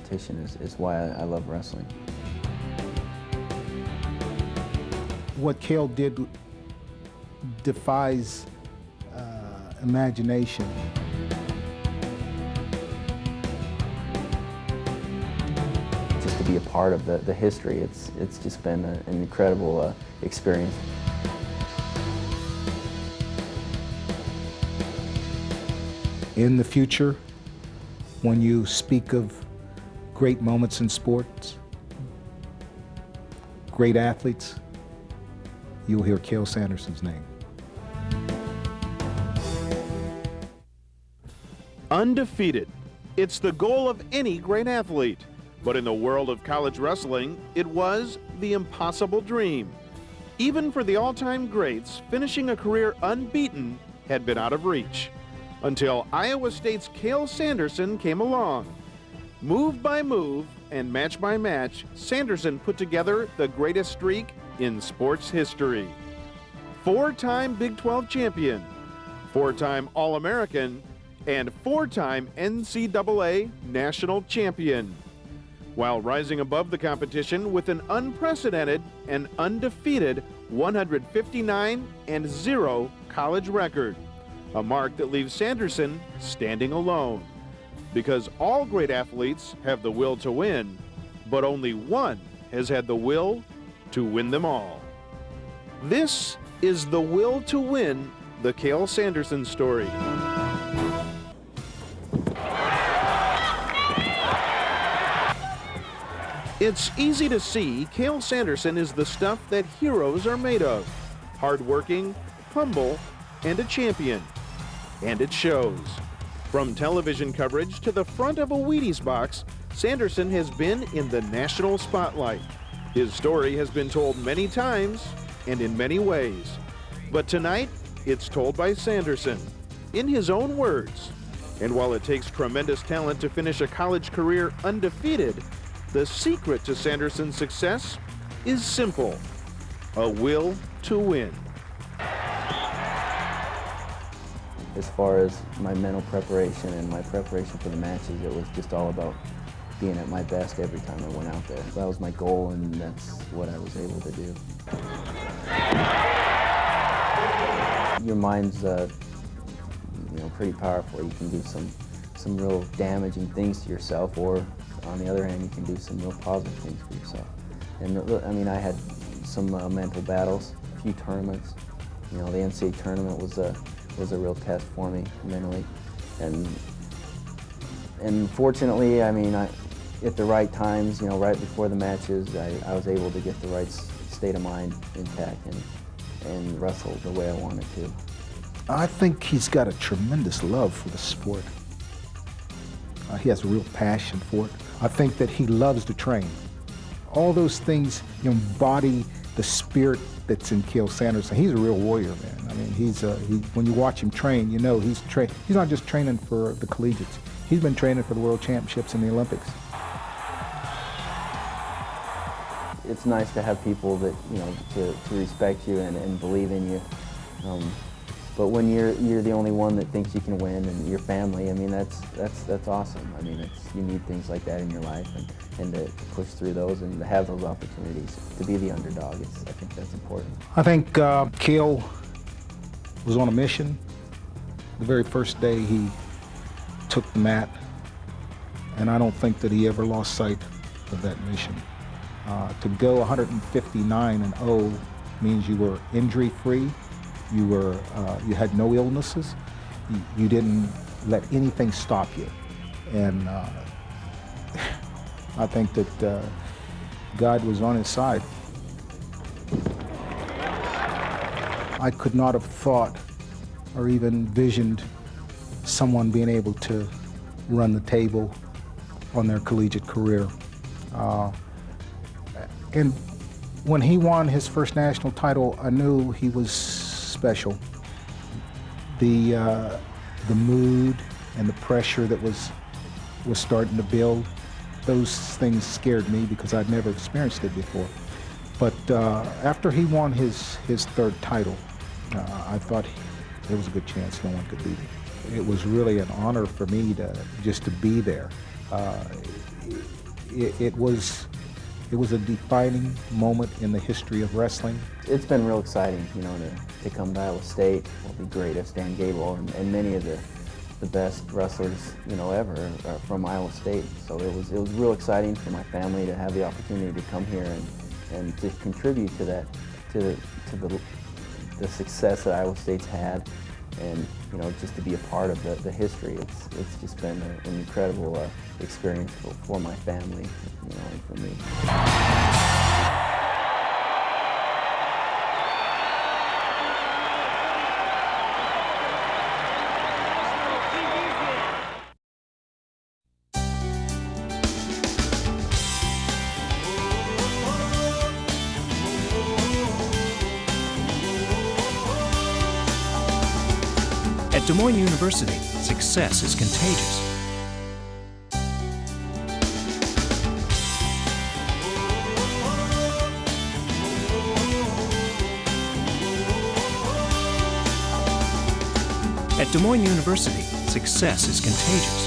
competition is why I love wrestling. What Cael did defies imagination. Just to be a part of the history, it's just been an incredible experience. In the future, when you speak of great moments in sports, great athletes, you'll hear Cael Sanderson's name. Undefeated. It's the goal of any great athlete. But in the world of college wrestling, it was the impossible dream. Even for the all-time greats, finishing a career unbeaten had been out of reach. Until Iowa State's Cael Sanderson came along. Move by move and match by match, Sanderson put together the greatest streak in sports history. Four-time Big 12 champion, four-time All-American, and four-time NCAA national champion, while rising above the competition with an unprecedented and undefeated 159-0 college record, a mark that leaves Sanderson standing alone. Because all great athletes have the will to win, but only one has had the will to win them all. This is the will to win, the Cael Sanderson story. It's easy to see Cael Sanderson is the stuff that heroes are made of. Hardworking, humble, and a champion. And it shows. From television coverage to the front of a Wheaties box, Sanderson has been in the national spotlight. His story has been told many times and in many ways. But tonight, it's told by Sanderson, in his own words. And while it takes tremendous talent to finish a college career undefeated, the secret to Sanderson's success is simple: a will to win. As far as my mental preparation and my preparation for the matches, it was just all about being at my best every time I went out there. That was my goal, and that's what I was able to do. Your mind's pretty powerful. You can do some real damaging things to yourself, or on the other hand, you can do some real positive things for yourself. And I mean, I had some mental battles, a few tournaments. You know, the NCAA tournament was a real test for me mentally, and fortunately, I mean, at the right times, you know, right before the matches, I was able to get the right state of mind intact and wrestle the way I wanted to. I think he's got a tremendous love for the sport. He has a real passion for it. I think that he loves to train. All those things embody the spirit that's in Cael Sanderson. He's a real warrior, man. I mean, when you watch him train, you know he's not just training for the collegiates. He's been training for the World Championships and the Olympics. It's nice to have people that, you know, to respect you and believe in you. But when you're the only one that thinks you can win, and your family, I mean, that's awesome. I mean, you need things like that in your life, and to push through those and to have those opportunities to be the underdog. I think that's important. I think Cael was on a mission. The very first day he took the mat, and I don't think that he ever lost sight of that mission. To go 159-0 means you were injury-free. You had no illnesses. You didn't let anything stop you. And I think that God was on his side. I could not have thought or even envisioned someone being able to run the table on their collegiate career. And when he won his first national title, I knew he was special. The mood and the pressure that was starting to build, those things scared me because I'd never experienced it before. But after he won his third title, I thought there was a good chance no one could beat him. It was really an honor for me just to be there. it was a defining moment in the history of wrestling. It's been real exciting, you know, to come to Iowa State. The greatest, Dan Gable, and many of the best wrestlers, you know, ever from Iowa State. So it was real exciting for my family to have the opportunity to come here and to contribute to that, to the success that Iowa State's had, and you know, just to be a part of the history. It's just been an incredible experience for my family, you know, and for me. At Des Moines University, success is contagious. At Des Moines University, success is contagious.